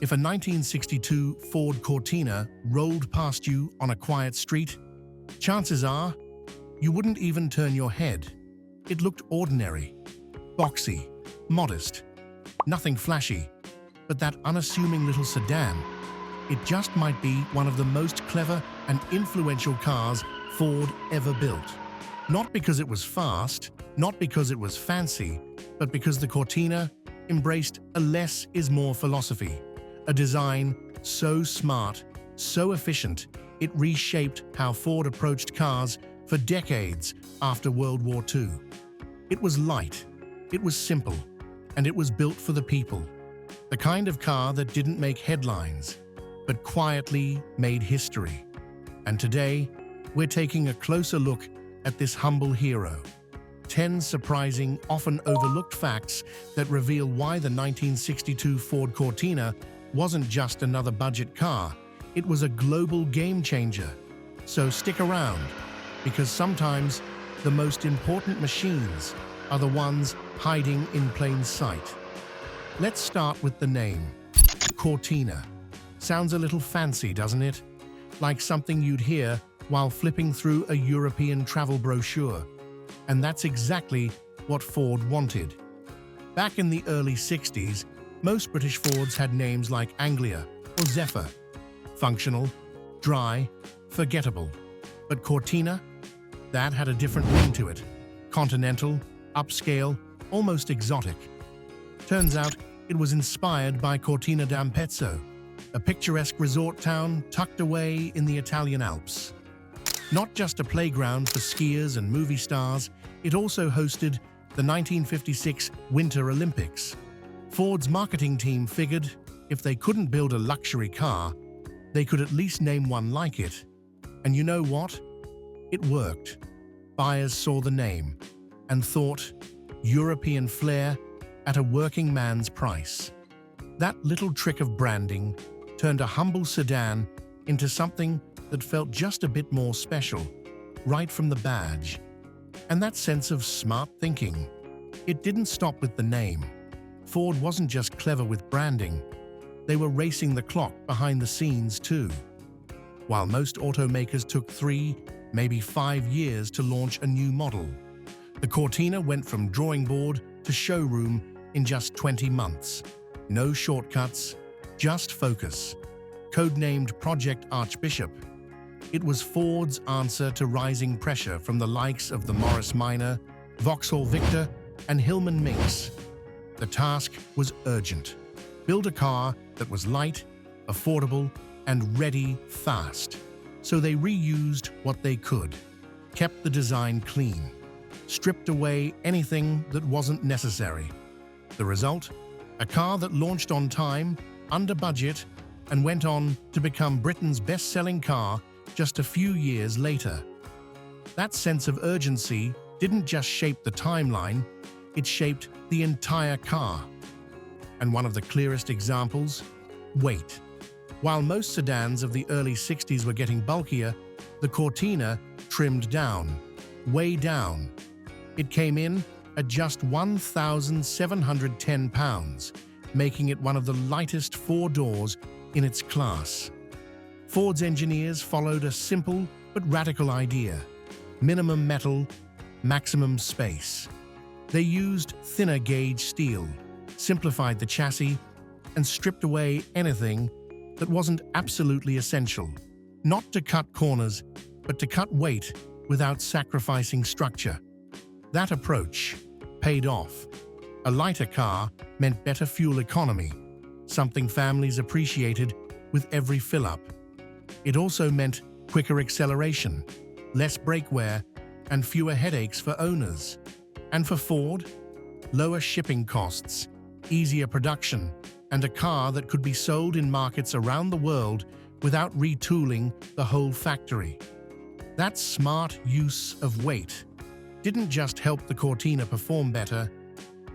If a 1962 Ford Cortina rolled past you on a quiet street, chances are you wouldn't even turn your head. It looked ordinary, boxy, modest, nothing flashy, but that unassuming little sedan, it just might be one of the most clever and influential cars Ford ever built. Not because it was fast, not because it was fancy, but because the Cortina embraced a less is more philosophy. A design so smart, so efficient, it reshaped how Ford approached cars for decades after World War II. It was light, it was simple, and it was built for the people. The kind of car that didn't make headlines, but quietly made history. And today, we're taking a closer look at this humble hero. 10 surprising, often overlooked facts that reveal why the 1962 Ford Cortina wasn't just another budget car, it was a global game changer. So stick around, because sometimes the most important machines are the ones hiding in plain sight. Let's start with the name. Cortina. Sounds a little fancy, doesn't it? Like something you'd hear while flipping through a European travel brochure. And that's exactly what Ford wanted. Back in the early 60s, most British Fords had names like Anglia or Zephyr. Functional, dry, forgettable. But Cortina? That had a different ring to it. Continental, upscale, almost exotic. Turns out it was inspired by Cortina d'Ampezzo, a picturesque resort town tucked away in the Italian Alps. Not just a playground for skiers and movie stars, it also hosted the 1956 Winter Olympics. Ford's marketing team figured if they couldn't build a luxury car, they could at least name one like it. And you know what? It worked. Buyers saw the name and thought, European flair at a working man's price. That little trick of branding turned a humble sedan into something that felt just a bit more special, right from the badge. And that sense of smart thinking, it didn't stop with the name. Ford wasn't just clever with branding, they were racing the clock behind the scenes too. While most automakers took 3, maybe 5 years to launch a new model, the Cortina went from drawing board to showroom in just 20 months. No shortcuts, just focus. Codenamed Project Archbishop, it was Ford's answer to rising pressure from the likes of the Morris Minor, Vauxhall Victor, and Hillman Minx. The task was urgent. Build a car that was light, affordable, and ready fast. So they reused what they could, kept the design clean, stripped away anything that wasn't necessary. The result? A car that launched on time, under budget, and went on to become Britain's best-selling car just a few years later. That sense of urgency didn't just shape the timeline, it shaped the entire car. And one of the clearest examples? Weight. While most sedans of the early 60s were getting bulkier, the Cortina trimmed down, way down. It came in at just 1,710 pounds, making it one of the lightest four-doors in its class. Ford's engineers followed a simple but radical idea: minimum metal, maximum space. They used thinner gauge steel, simplified the chassis, and stripped away anything that wasn't absolutely essential. Not to cut corners, but to cut weight without sacrificing structure. That approach paid off. A lighter car meant better fuel economy, something families appreciated with every fill-up. It also meant quicker acceleration, less brake wear, and fewer headaches for owners. And for Ford, lower shipping costs, easier production, and a car that could be sold in markets around the world without retooling the whole factory. That smart use of weight didn't just help the Cortina perform better,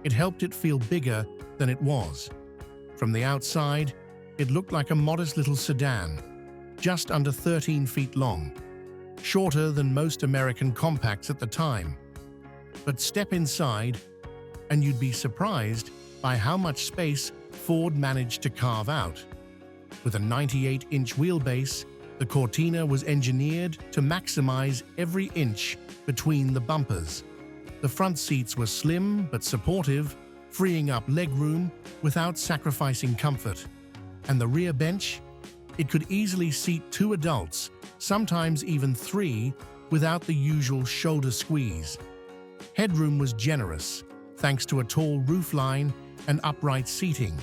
it helped it feel bigger than it was. From the outside, it looked like a modest little sedan, just under 13 feet long, shorter than most American compacts at the time. But step inside, and you'd be surprised by how much space Ford managed to carve out. With a 98-inch wheelbase, the Cortina was engineered to maximize every inch between the bumpers. The front seats were slim but supportive, freeing up legroom without sacrificing comfort. And the rear bench? It could easily seat 2 adults, sometimes even 3, without the usual shoulder squeeze. Headroom was generous, thanks to a tall roofline and upright seating.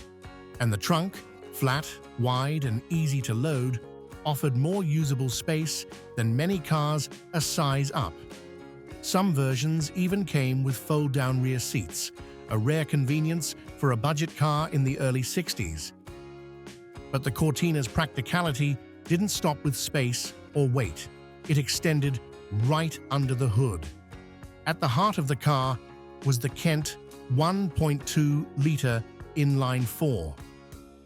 And the trunk, flat, wide, and easy to load, offered more usable space than many cars a size up. Some versions even came with fold-down rear seats, a rare convenience for a budget car in the early 60s. But the Cortina's practicality didn't stop with space or weight. It extended right under the hood. At the heart of the car was the Kent 1.2-liter inline-4,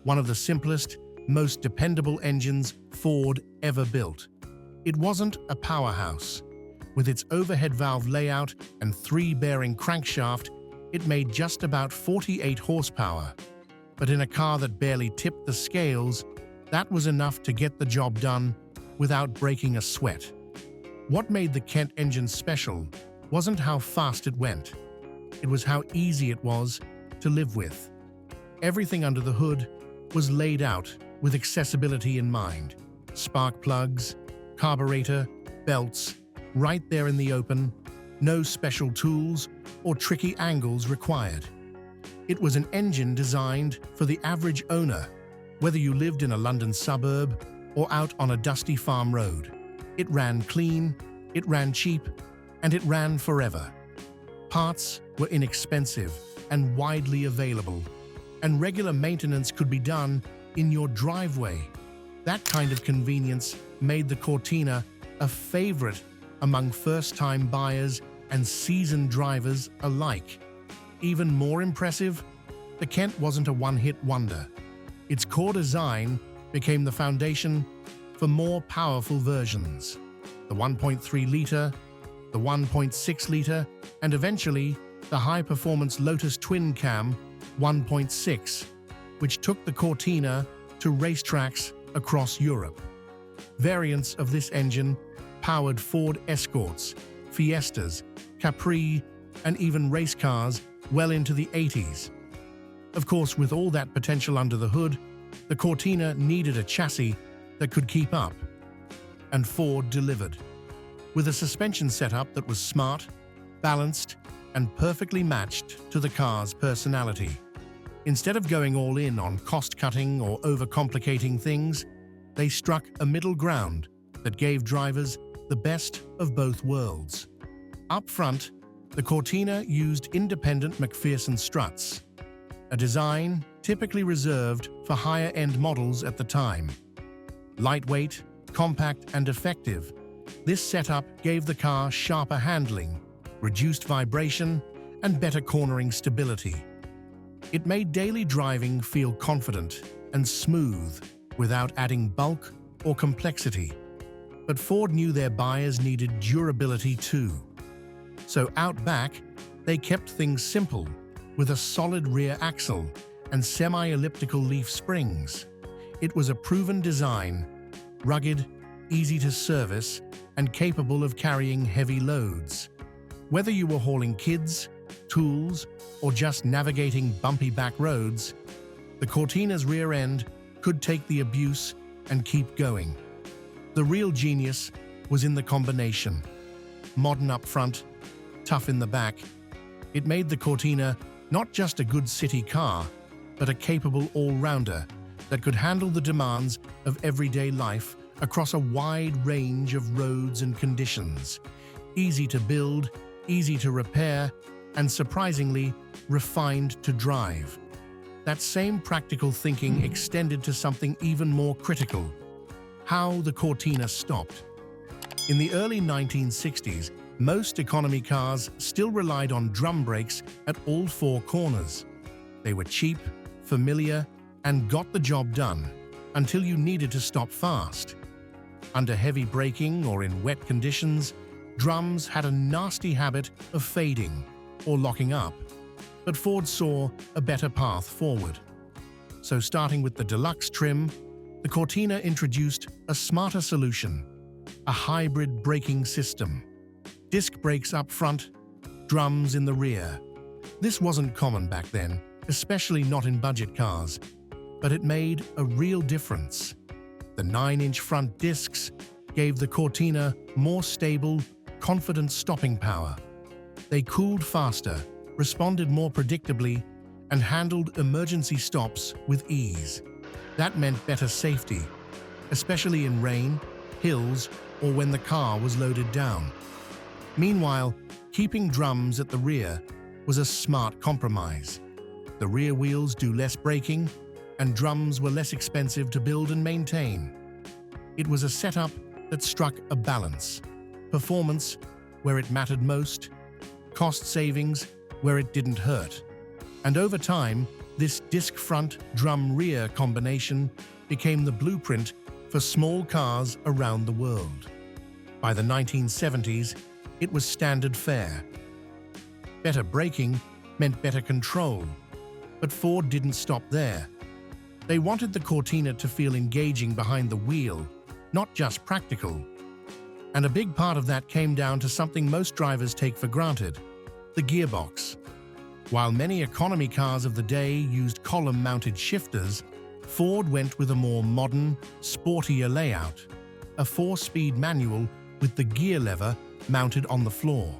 one of the simplest, most dependable engines Ford ever built. It wasn't a powerhouse. With its overhead valve layout and 3-bearing crankshaft, it made just about 48 horsepower. But in a car that barely tipped the scales, that was enough to get the job done without breaking a sweat. What made the Kent engine special wasn't how fast it went. It was how easy it was to live with. Everything under the hood was laid out with accessibility in mind. Spark plugs, carburetor, belts, right there in the open, no special tools or tricky angles required. It was an engine designed for the average owner, whether you lived in a London suburb or out on a dusty farm road. It ran clean, it ran cheap, and it ran forever. Parts were inexpensive and widely available, and regular maintenance could be done in your driveway. That kind of convenience made the Cortina a favorite among first-time buyers and seasoned drivers alike. Even more impressive, the Kent wasn't a one-hit wonder. Its core design became the foundation for more powerful versions. The 1.3-liter, the 1.6-liter, and eventually the high-performance Lotus twin-cam 1.6, which took the Cortina to racetracks across Europe. Variants of this engine powered Ford Escorts, Fiestas, Capri, and even race cars well into the 80s. Of course, with all that potential under the hood, the Cortina needed a chassis that could keep up. And Ford delivered. With a suspension setup that was smart, balanced, and perfectly matched to the car's personality. Instead of going all in on cost-cutting or overcomplicating things, they struck a middle ground that gave drivers the best of both worlds. Up front, the Cortina used independent McPherson struts, a design typically reserved for higher-end models at the time. Lightweight, compact, and effective, this setup gave the car sharper handling, reduced vibration, and better cornering stability. It made daily driving feel confident and smooth without adding bulk or complexity. But Ford knew their buyers needed durability too. So out back, they kept things simple, with a solid rear axle and semi-elliptical leaf springs. It was a proven design, rugged, easy to service, and capable of carrying heavy loads. Whether you were hauling kids, tools, or just navigating bumpy back roads, the Cortina's rear end could take the abuse and keep going. The real genius was in the combination. Modern up front, tough in the back, it made the Cortina not just a good city car, but a capable all-rounder that could handle the demands of everyday life across a wide range of roads and conditions. Easy to build, easy to repair, and surprisingly refined to drive. That same practical thinking extended to something even more critical: how the Cortina stopped. In the early 1960s, most economy cars still relied on drum brakes at all four corners. They were cheap, familiar, and got the job done until you needed to stop fast. Under heavy braking or in wet conditions, drums had a nasty habit of fading or locking up. But Ford saw a better path forward. So starting with the deluxe trim, The Cortina introduced a smarter solution, a hybrid braking system. Disc brakes up front, drums in the rear. This wasn't common back then, especially not in budget cars, but it made a real difference. The 9-inch front discs gave the Cortina more stable, confident stopping power. They cooled faster, responded more predictably, and handled emergency stops with ease. That meant better safety, especially in rain, hills, or when the car was loaded down. Meanwhile, keeping drums at the rear was a smart compromise. The rear wheels do less braking, and drums were less expensive to build and maintain. It was a setup that struck a balance. Performance where it mattered most, cost savings where it didn't hurt. And over time, this disc front, drum rear combination became the blueprint for small cars around the world. By the 1970s, it was standard fare. Better braking meant better control, but Ford didn't stop there. They wanted the Cortina to feel engaging behind the wheel, not just practical. And a big part of that came down to something most drivers take for granted: the gearbox. While many economy cars of the day used column-mounted shifters, Ford went with a more modern, sportier layout, a 4-speed manual with the gear lever mounted on the floor.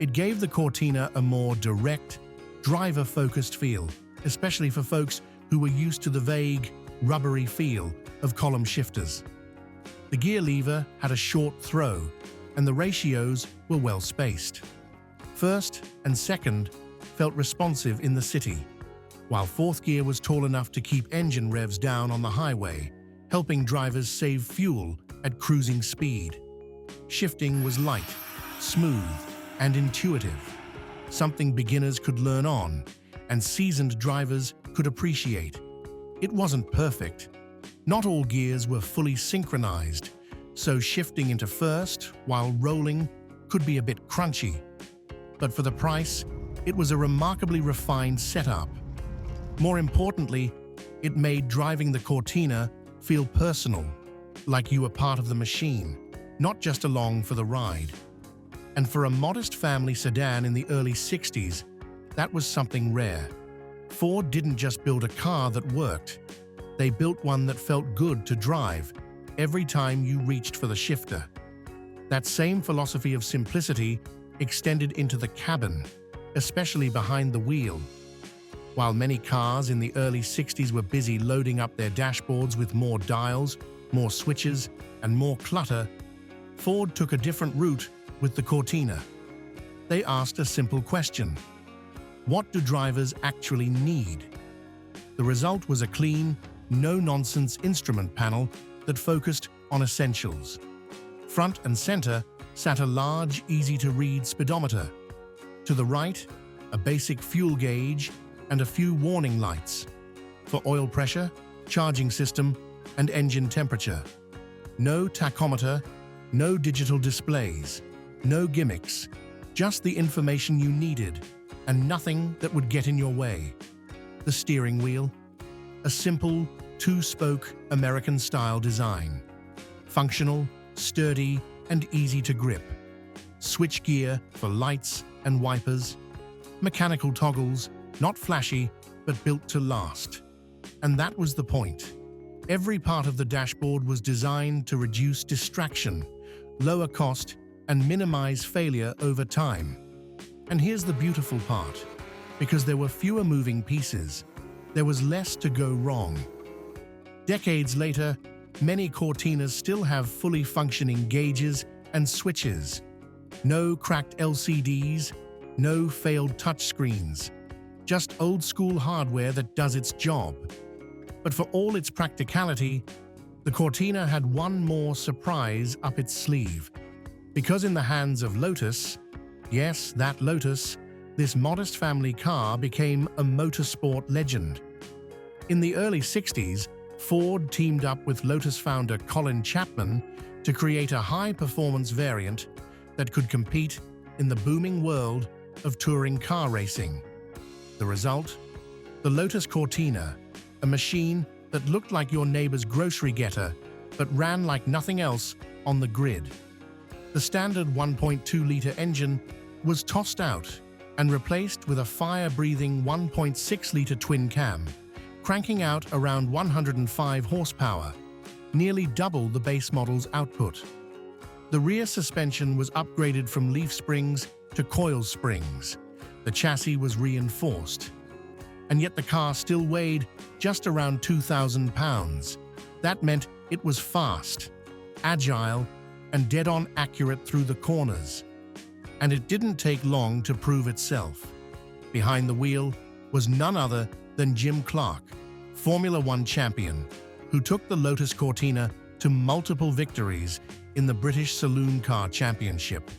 It gave the Cortina a more direct, driver-focused feel, especially for folks who were used to the vague, rubbery feel of column shifters. The gear lever had a short throw, and the ratios were well spaced. First and second felt responsive in the city, while fourth gear was tall enough to keep engine revs down on the highway, helping drivers save fuel at cruising speed. Shifting was light, smooth, and intuitive, something beginners could learn on and seasoned drivers could appreciate. It wasn't perfect. Not all gears were fully synchronized, so shifting into first while rolling could be a bit crunchy. But for the price, it was a remarkably refined setup. More importantly, it made driving the Cortina feel personal, like you were part of the machine, not just along for the ride. And for a modest family sedan in the early 60s, that was something rare. Ford didn't just build a car that worked. They built one that felt good to drive every time you reached for the shifter. That same philosophy of simplicity extended into the cabin, especially behind the wheel. While many cars in the early 60s were busy loading up their dashboards with more dials, more switches, and more clutter, Ford took a different route with the Cortina. They asked a simple question: what do drivers actually need? The result was a clean, no-nonsense instrument panel that focused on essentials. Front and center sat a large, easy-to-read speedometer. To the right, a basic fuel gauge and a few warning lights for oil pressure, charging system, and engine temperature. No tachometer, no digital displays, no gimmicks, just the information you needed and nothing that would get in your way. The steering wheel, a simple, 2-spoke American-style design. Functional, sturdy, and easy to grip. Switch gear for lights and wipers. Mechanical toggles, not flashy, but built to last. And that was the point. Every part of the dashboard was designed to reduce distraction, lower cost, and minimize failure over time. And here's the beautiful part. Because there were fewer moving pieces, there was less to go wrong. Decades later, many Cortinas still have fully functioning gauges and switches. No cracked LCDs, no failed touchscreens. Just old-school hardware that does its job. But for all its practicality, the Cortina had one more surprise up its sleeve. Because in the hands of Lotus, yes, that Lotus, this modest family car became a motorsport legend. In the early 60s, Ford teamed up with Lotus founder Colin Chapman to create a high-performance variant that could compete in the booming world of touring car racing. The result? The Lotus Cortina, a machine that looked like your neighbor's grocery getter, but ran like nothing else on the grid. The standard 1.2-liter engine was tossed out and replaced with a fire-breathing 1.6-liter twin-cam, cranking out around 105 horsepower, nearly double the base model's output. The rear suspension was upgraded from leaf springs to coil springs. The chassis was reinforced. And yet the car still weighed just around 2,000 pounds. That meant it was fast, agile, and dead-on accurate through the corners. And it didn't take long to prove itself. Behind the wheel was none other than Jim Clark, Formula One champion, who took the Lotus Cortina to multiple victories in the British Saloon Car Championship.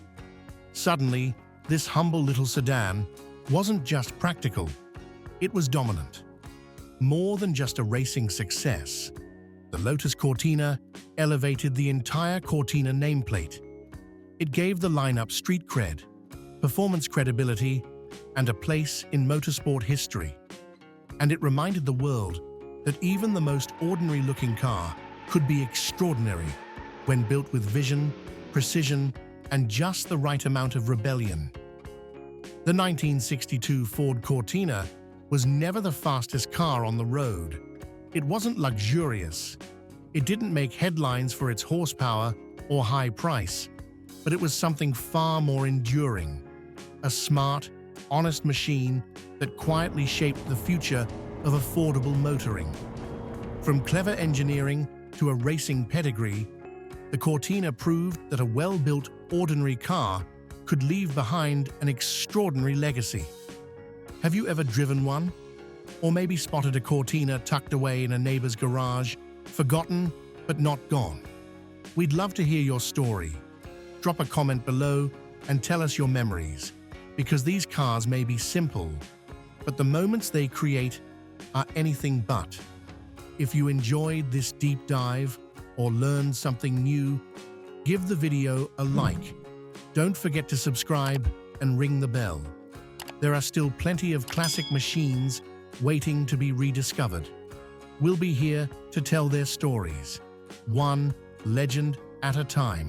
Suddenly, this humble little sedan wasn't just practical, it was dominant. More than just a racing success, the Lotus Cortina elevated the entire Cortina nameplate. It gave the lineup street cred, performance credibility, and a place in motorsport history. And it reminded the world that even the most ordinary-looking car could be extraordinary when built with vision, precision, and just the right amount of rebellion. The 1962 Ford Cortina was never the fastest car on the road. It wasn't luxurious. It didn't make headlines for its horsepower or high price, but it was something far more enduring. A smart, honest machine that quietly shaped the future of affordable motoring. From clever engineering to a racing pedigree, the Cortina proved that a well-built, ordinary car could leave behind an extraordinary legacy. Have you ever driven one? Or maybe spotted a Cortina tucked away in a neighbor's garage, forgotten but not gone? We'd love to hear your story. Drop a comment below and tell us your memories, because these cars may be simple, but the moments they create are anything but. If you enjoyed this deep dive or learned something new, give the video a like. Don't forget to subscribe and ring the bell. There are still plenty of classic machines waiting to be rediscovered. We'll be here to tell their stories, one legend at a time.